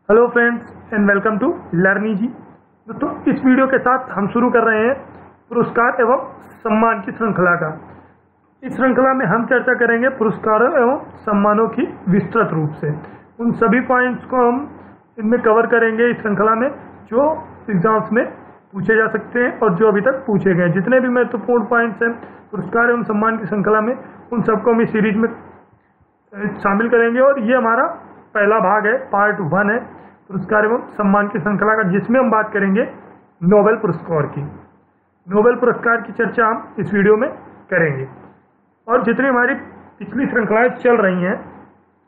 Hello friends and welcome to Learny ji. दोस्तों इस video के साथ हम शुरू कर रहे हैं पुरस्कार एवं सम्मान की श्रृंखला का। इस श्रृंखला में हम चर्चा करेंगे पुरस्कारों एवं सम्मानों की विस्तृत रूप से। उन सभी पॉइंट्स को हम इनमें कवर करेंगे इस श्रृंखला में जो एग्जाम्स में पूछे जा सकते हैं और जो अभी तक पूछे गए जितने भी महत्वपूर्ण पॉइंट्स हैं पुरस्कार एवं सम्मान की श्रृंखला में, उन सबको हम इस सीरीज में शामिल करेंगे। और ये हमारा पहला भाग है, पार्ट 1 है पुरस्कार एवं सम्मान की श्रृंखला का, जिसमें हम बात करेंगे नोबेल पुरस्कार की। नोबेल पुरस्कार की चर्चा हम इस वीडियो में करेंगे और जितनी हमारी पिछली श्रृंखलाएं चल रही हैं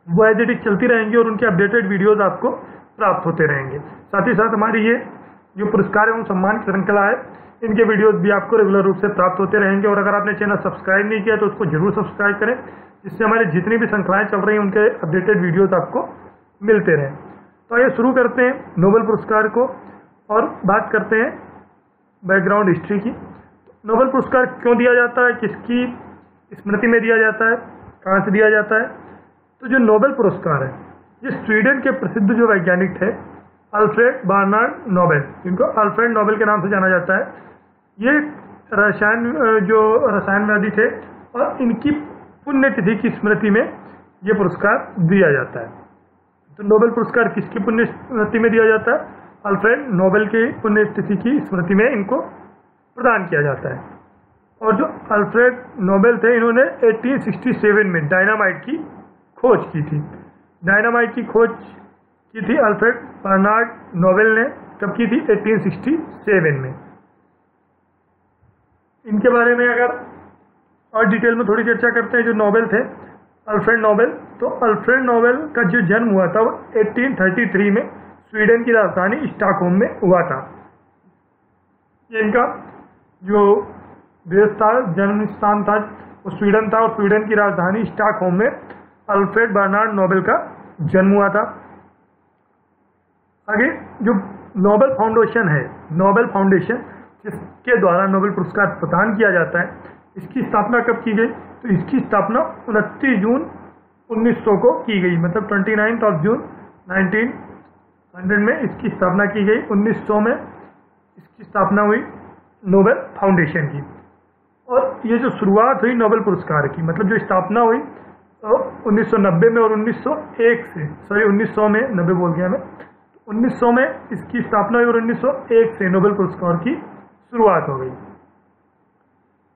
वो एज इट इज चलती रहेंगी और उनके अपडेटेड वीडियोस आपको प्राप्त होते रहेंगे। साथ ही साथ हमारी ये जो पुरस्कार एवं सम्मान की श्रृंखला है इनके वीडियोस भी आपको रेगुलर रूप से प्राप्त होते रहेंगे। और अगर आपने चैनल सब्सक्राइब नहीं किया तो उसको जरूर सब्सक्राइब करें, जिससे हमारी जितनी भी श्रृंखलाएं चल रही हैं उनके अपडेटेड वीडियोस आपको मिलते रहें। तो आइए शुरू करते हैं नोबेल पुरस्कार को और बात करते हैं बैकग्राउंड हिस्ट्री की। नोबेल पुरस्कार क्यों दिया जाता है, किसकी स्मृति में दिया जाता है, कहाँ से दिया जाता है। तो जो नोबेल पुरस्कार है ये स्वीडन के प्रसिद्ध जो वैज्ञानिक थे अल्फ्रेड बर्नार्ड नोबेल, जिनको अल्फ्रेड नोबेल के नाम से जाना जाता है, ये रसायनवादी थे और इनकी पुण्यतिथि की स्मृति में ये पुरस्कार दिया जाता है। तो नोबेल पुरस्कार किसकी पुण्य स्मृति में दिया जाता है? अल्फ्रेड नोबेल की पुण्यतिथि की स्मृति में इनको प्रदान किया जाता है। और जो अल्फ्रेड नोबेल थे इन्होंने 1867 में डायनामाइट की खोज की थी। डायनामाइट की खोज की थी अल्फ्रेड बर्नार्ड नोबेल ने। कब की थी? 1867 में। इनके बारे में अगर और डिटेल में थोड़ी चर्चा करते हैं, जो नोबेल थे अल्फ्रेड नोबेल, तो अल्फ्रेड नोबेल का जो जन्म हुआ था वो 1833 में स्वीडन की राजधानी स्टॉकहोम में हुआ था। ये इनका जो देश था, जन्म स्थान था वो स्वीडन था और स्वीडन की राजधानी स्टॉकहोम में अल्फ्रेड बर्नार्ड नोबेल का जन्म हुआ था। आगे जो नोबेल फाउंडेशन है, नोबेल फाउंडेशन जिसके द्वारा नोबेल पुरस्कार प्रदान किया जाता है, इसकी स्थापना कब की गई? तो इसकी स्थापना 29 जून 1900 को की गई, मतलब 29 जून 1900 में इसकी स्थापना की गई। 1900 में इसकी स्थापना हुई नोबेल फाउंडेशन की। और ये जो शुरुआत हुई नोबेल पुरस्कार की, मतलब जो स्थापना हुई तो 1990 में और 1901 से 1900 में, 90 बोल गया मैं, 1900 में इसकी स्थापना हुई और 1901 से नोबेल पुरस्कार की शुरुआत हो गई।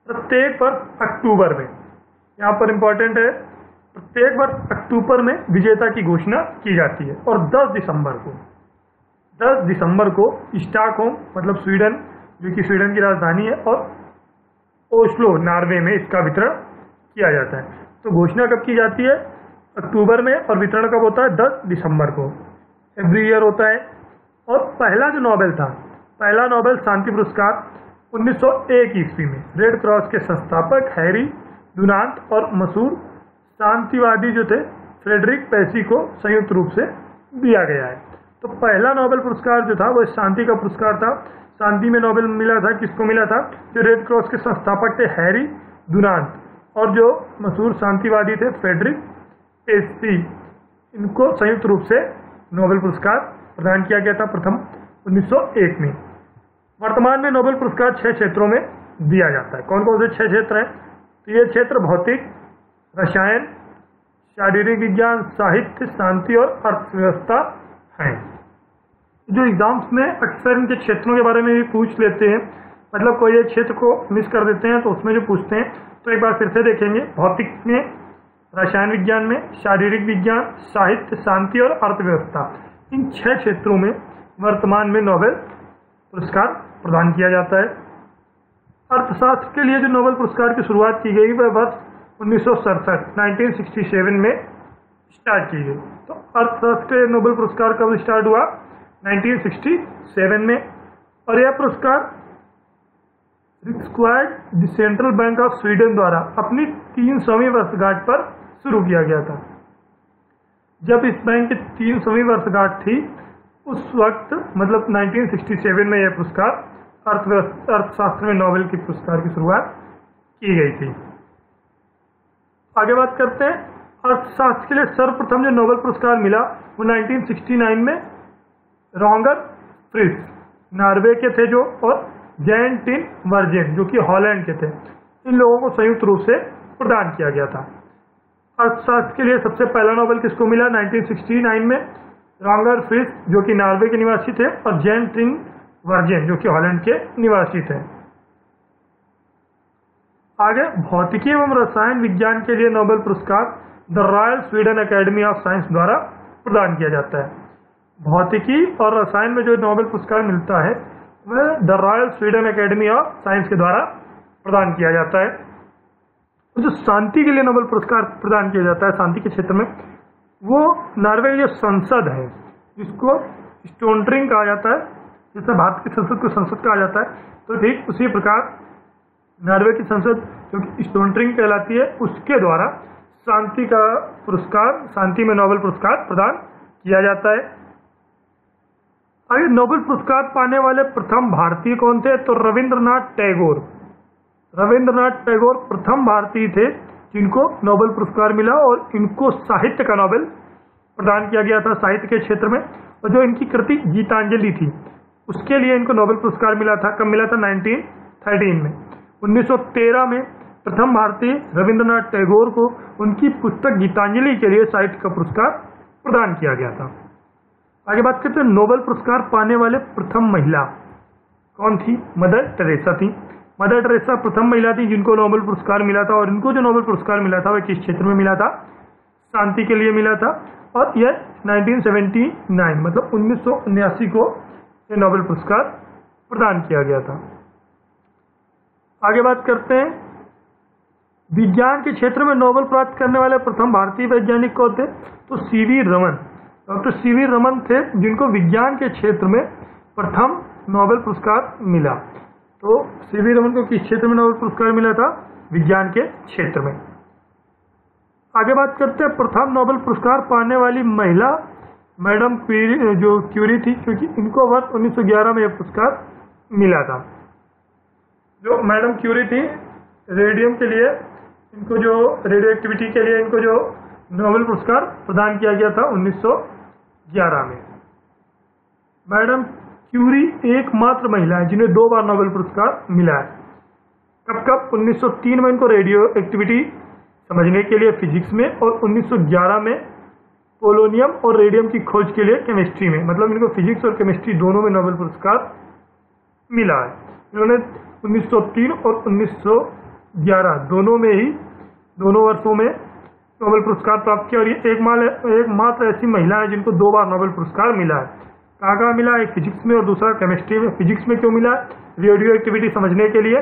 प्रत्येक वर्ष अक्टूबर में, यहाँ पर इंपॉर्टेंट है, प्रत्येक वर्ष अक्टूबर में विजेता की घोषणा की जाती है और 10 दिसंबर को स्टॉकहोम मतलब स्वीडन, जो कि स्वीडन की राजधानी है, और ओस्लो नॉर्वे में इसका वितरण किया जाता है। तो घोषणा कब की जाती है? अक्टूबर में, और वितरण कब होता है? 10 दिसंबर को एवरी ईयर होता है। और पहला जो नोबेल था, पहला नोबेल शांति पुरस्कार 1901 ईस्वी में रेड क्रॉस के संस्थापक हैरी डुनांट और मशहूर शांतिवादी जो थे फ्रेडरिक पेसी को संयुक्त रूप से दिया गया है। तो पहला नोबेल पुरस्कार जो था वो शांति का पुरस्कार था। शांति में नोबेल मिला था, किसको मिला था? जो रेड क्रॉस के संस्थापक थे हैरी डुनांट और जो मशहूर शांतिवादी थे फ्रेडरिक पेसी, इनको संयुक्त रूप से नोबेल पुरस्कार प्रदान किया गया था प्रथम 1901 में। वर्तमान में नोबेल पुरस्कार 6 क्षेत्रों में दिया जाता है। कौन कौन से 6 क्षेत्र हैं? तो ये क्षेत्र भौतिक, रसायन, शारीरिक विज्ञान, साहित्य, शांति और अर्थव्यवस्था हैं। जो एग्जाम्स में अक्सर इनके क्षेत्रों के बारे में भी पूछ लेते हैं, मतलब कोई एक क्षेत्र को मिस कर देते हैं तो उसमें जो पूछते हैं, तो एक बार फिर से देखेंगे। भौतिक में, रसायन विज्ञान में, शारीरिक विज्ञान, साहित्य, शांति और अर्थव्यवस्था, इन 6 क्षेत्रों में वर्तमान में नोबेल पुरस्कार प्रदान किया जाता है। अर्थशास्त्र के लिए जो नोबेल पुरस्कार की शुरुआत की गई वह वर्ष 1967 में स्टार्ट की गई। तो अर्थशास्त्र के नोबेल पुरस्कार कब स्टार्ट हुआ? 1967 में। और यह पुरस्कार रिक्सवायर्ड सेंट्रल बैंक ऑफ स्वीडन द्वारा अपनी 300वीं वर्षगांठ पर शुरू किया गया था। जब इस बैंक की 300वीं वर्षगांठ थी उस वक्त, मतलब 1967 में यह पुरस्कार अर्थशास्त्र में नोबेल की पुरस्कार की शुरुआत की गई थी। आगे बात करते हैं अर्थशास्त्र के लिए सर्वप्रथम जो नोबेल पुरस्कार मिला वो 1969 में रॉन्गर फ्रिस नॉर्वे के थे जो, और जैन टिन वर्जेन जो कि हॉलैंड के थे। इन लोगों को संयुक्त रूप से प्रदान किया गया था। अर्थशास्त्र के लिए सबसे पहला नोबेल किसको मिला? 1969 में रॉन्गर फ्रिस जो कि नॉर्वे के निवासी थे, और जैन टिन वर्जेन जो कि हॉलैंड के निवासी थे। आगे भौतिकी एवं रसायन विज्ञान के लिए नोबेल पुरस्कार the royal Sweden academy of science द्वारा प्रदान किया जाता है। भौतिकी और रसायन में जो नोबेल पुरस्कार मिलता है वह the royal Sweden academy of science के द्वारा प्रदान किया जाता है। जो शांति के लिए नोबेल पुरस्कार प्रदान किया जाता है शांति के क्षेत्र में, वो नॉर्वे की जो संसद है जिसको स्टोनट्रिंग कहा जाता है, जैसे भारत की संसद को संसद कहा जाता है, तो ठीक उसी प्रकार नॉर्वे की संसद जो कि स्टोनट्रिंग कहलाती है, उसके द्वारा शांति का पुरस्कार, शांति में नोबेल पुरस्कार प्रदान किया जाता है। आगे नोबेल पुरस्कार पाने वाले प्रथम भारतीय कौन थे? तो रविंद्रनाथ टैगोर। रविंद्रनाथ टैगोर प्रथम भारतीय थे जिनको नोबेल पुरस्कार मिला, और इनको साहित्य का नोबेल प्रदान किया गया था साहित्य के क्षेत्र में। और जो इनकी कृति गीतांजलि थी उसके लिए इनको नोबेल पुरस्कार मिला था। कब मिला था? 1913 में। 1913 में प्रथम भारतीय रविंद्रनाथ टैगोर को उनकी पुस्तक गीतांजलि के लिए साहित्य का पुरस्कार प्रदान किया गया था। आगे बात करते हैं नोबेल पुरस्कार पाने वाले प्रथम महिला कौन थी? मदर टेरेसा थी। मदर टेरेसा प्रथम महिला थी जिनको नोबेल पुरस्कार मिला था, और इनको जो नोबेल पुरस्कार मिला था वह किस क्षेत्र में मिला था? शांति के लिए मिला था, और यह 1979 मतलब 1979 को ये नोबेल पुरस्कार प्रदान किया गया था। आगे बात करते हैं विज्ञान के क्षेत्र में नोबेल प्राप्त करने वाले प्रथम भारतीय वैज्ञानिक कौन थे? तो CV Raman. Doctor CV Raman थे जिनको विज्ञान के क्षेत्र में प्रथम नोबेल पुरस्कार मिला। तो सीवी रमन को किस क्षेत्र में नोबेल पुरस्कार मिला था? विज्ञान के क्षेत्र में। आगे बात करते हैं प्रथम नोबेल पुरस्कार पाने वाली महिला मैडम क्यूरी थी, क्योंकि इनको वर्ष 1911 में यह पुरस्कार मिला था। जो मैडम क्यूरी थी रेडियम के लिए, इनको जो रेडियो एक्टिविटी के लिए इनको जो नोबेल पुरस्कार प्रदान किया गया था 1911 में। मैडम क्यूरी एकमात्र महिला है जिन्हें 2 बार नोबेल पुरस्कार मिला है। कब कब? 1903 में इनको रेडियो एक्टिविटी समझने के लिए फिजिक्स में, और 1911 में पोलोनियम और रेडियम की खोज के लिए केमिस्ट्री में। मतलब इनको फिजिक्स और केमिस्ट्री दोनों में नोबेल पुरस्कार मिला है। इन्होंने 1903 और 1911 दोनों में ही, दोनों वर्षों में नोबेल पुरस्कार प्राप्त किया, और ये एकमात्र ऐसी महिला है जिनको 2 बार नोबेल पुरस्कार मिला है। कहाँ मिला? एक फिजिक्स में और दूसरा केमिस्ट्री में। फिजिक्स में क्यों मिला? रेडियो एक्टिविटी समझने के लिए,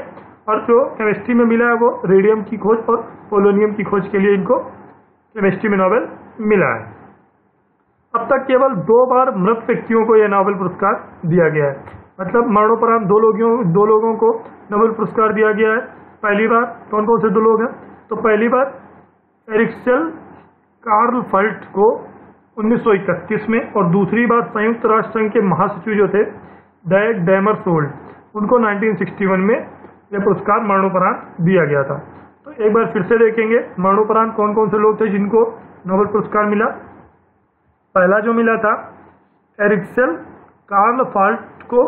और जो केमिस्ट्री में मिला है वो रेडियम की खोज और पोलोनियम की खोज के लिए इनको केमिस्ट्री में नोबेल मिला है। अब तक केवल 2 बार मृत व्यक्तियों को यह नोबेल पुरस्कार दिया गया है। मतलब मरणोपरांत 2 लोगों को नोबेल पुरस्कार दिया गया है। पहली बार कौन कौन से 2 लोग हैं? तो पहली बार एरिक्सेल कार्ल फल्ट को 1931 में, और दूसरी बार संयुक्त राष्ट्र संघ के महासचिव जो थे डैग डैमरसोल्ड, उनको 1961 में यह पुरस्कार मरणोपरांत दिया गया था। तो एक बार फिर से देखेंगे मरणोपरांत कौन कौन से लोग थे जिनको नोबेल पुरस्कार मिला। पहला जो मिला था एरिक्सेल कार्ल फल्ट को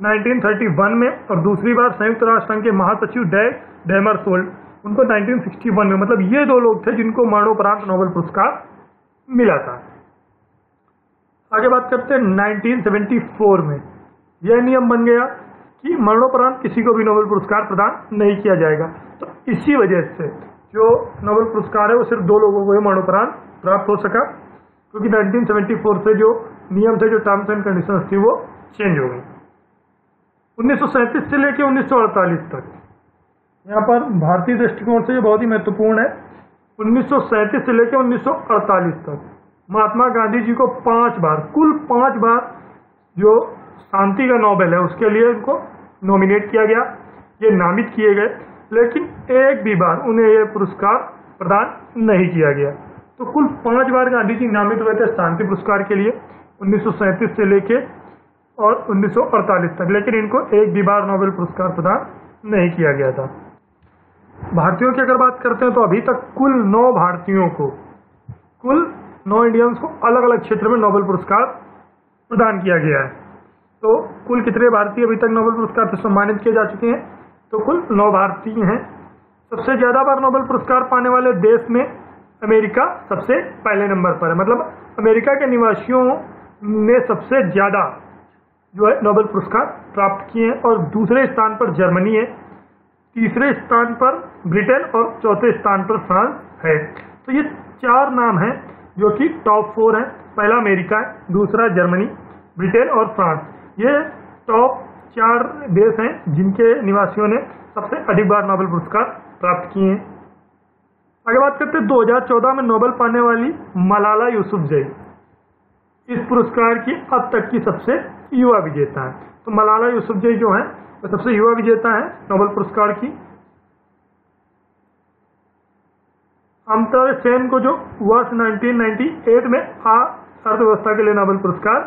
1931 में, और दूसरी बार संयुक्त राष्ट्र संघ के महासचिव डैग डैमरसोल्ड, उनको 1961 में। मतलब ये 2 लोग थे जिनको मरणोपरांत नोबेल पुरस्कार मिला था। आगे बात करते हैं 1974 में यह नियम बन गया कि मरणोपरांत किसी को भी नोबेल पुरस्कार प्रदान नहीं किया जाएगा। तो इसी वजह से जो नोबेल पुरस्कार है वो सिर्फ 2 लोगों को ही मरणोपरांत प्राप्त हो सका, क्योंकि 1974 से जो नियम थे, जो टर्म्स एंड कंडीशंस थी, वो चेंज हो गई। 1937 से लेकर 1948 तक, यहाँ पर भारतीय दृष्टिकोण से ये बहुत ही महत्वपूर्ण है। 1937 से लेकर 1948 तक महात्मा गांधी जी को 5 बार, कुल 5 बार जो शांति का नोबेल है उसके लिए इनको नॉमिनेट किया गया, ये नामित किए गए, लेकिन एक भी बार उन्हें यह पुरस्कार प्रदान नहीं किया गया। तो कुल 5 बार गांधी जी नामित हुए थे शांति पुरस्कार के लिए 1937 से लेके और 1948 तक, लेकिन इनको एक भी बार नोबेल पुरस्कार प्रदान नहीं किया गया था। भारतीयों की अगर बात करते हैं तो अभी तक कुल 9 भारतीयों को, कुल 9 इंडियंस को अलग अलग क्षेत्र में नोबेल पुरस्कार प्रदान किया गया है। तो कुल कितने भारतीय अभी तक नोबेल पुरस्कार से सम्मानित किए जा चुके हैं? तो कुल 9 भारतीय हैं। सबसे ज़्यादा बार नोबेल पुरस्कार पाने वाले देश में अमेरिका सबसे पहले नंबर पर है, मतलब अमेरिका के निवासियों ने सबसे ज़्यादा जो है नोबेल पुरस्कार प्राप्त किए हैं। और दूसरे स्थान पर जर्मनी है, तीसरे स्थान पर ब्रिटेन और चौथे स्थान पर फ्रांस है। तो ये 4 नाम हैं जो कि टॉप 4 हैं। पहला अमेरिका है, दूसरा जर्मनी, ब्रिटेन और फ्रांस। ये टॉप 4 देश हैं जिनके निवासियों ने सबसे अधिक बार नोबेल पुरस्कार प्राप्त किए हैं। आगे बात करते हैं 2014 में नोबेल पाने वाली मलाला यूसुफजई। इस पुरस्कार की अब तक की सबसे युवा विजेता है। तो मलाला यूसुफजई जो है वो सबसे युवा विजेता है नोबेल पुरस्कार की। अमर्त्य सेन को जो वर्ष 1998 में अर्थव्यवस्था के लिए नोबेल पुरस्कार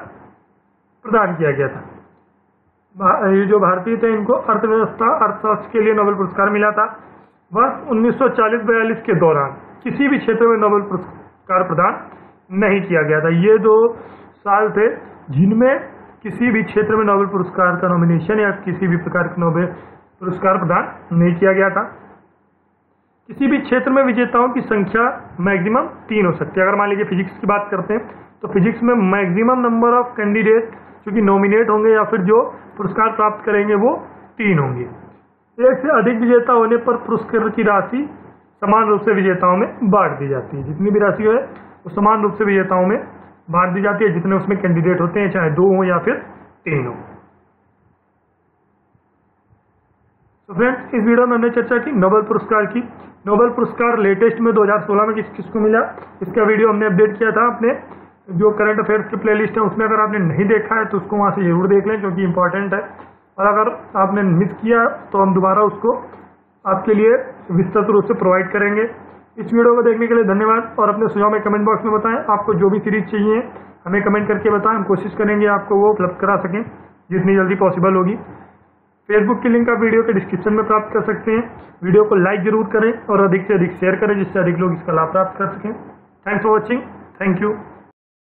प्रदान किया गया था। ये जो भारतीय थे इनको अर्थशास्त्र के लिए नोबेल पुरस्कार मिला था। वर्ष 1940-42 के दौरान किसी भी क्षेत्र में नोबेल पुरस्कार प्रदान नहीं किया गया था। ये 2 साल थे जिनमें किसी भी क्षेत्र में नोबेल पुरस्कार का नॉमिनेशन या किसी भी प्रकार के नोबेल पुरस्कार प्रदान नहीं किया गया था। किसी भी क्षेत्र में विजेताओं की संख्या मैक्सिमम 3 हो सकती है। अगर मान लीजिए फिजिक्स की बात करते हैं तो फिजिक्स में मैक्सिमम नंबर ऑफ कैंडिडेट जो कि नॉमिनेट होंगे या फिर जो पुरस्कार प्राप्त करेंगे वो 3 होंगे। 1 से अधिक विजेता होने पर पुरस्कार की राशि समान रूप से विजेताओं में बांट दी जाती है। जितनी भी राशि है वो समान रूप से विजेताओं में बांट दी जाती है, जितने उसमें कैंडिडेट होते हैं, चाहे 2 हो या फिर 3 हो। तो फ्रेंड्स, इस वीडियो में हमने चर्चा की नोबेल पुरस्कार की। नोबेल पुरस्कार लेटेस्ट में 2016 में किसको मिला, इसका वीडियो हमने अपडेट किया था अपने जो करंट अफेयर्स की प्लेलिस्ट है उसमें। अगर आपने नहीं देखा है तो उसको वहाँ से जरूर देख लें क्योंकि इंपॉर्टेंट है। और अगर आपने मिस किया तो हम दोबारा उसको आपके लिए विस्तृत रूप से प्रोवाइड करेंगे। इस वीडियो को देखने के लिए धन्यवाद और अपने सुझाव में कमेंट बॉक्स में बताएं। आपको जो भी सीरीज चाहिए हमें कमेंट करके बताएं, हम कोशिश करेंगे आपको वो उपलब्ध करा सकें जितनी जल्दी पॉसिबल होगी। फेसबुक की लिंक आप वीडियो के डिस्क्रिप्शन में प्राप्त कर सकते हैं। वीडियो को लाइक जरूर करें और अधिक से अधिक शेयर करें जिससे अधिक लोग इसका लाभ प्राप्त कर सकें। Thanks for watching. Thank you.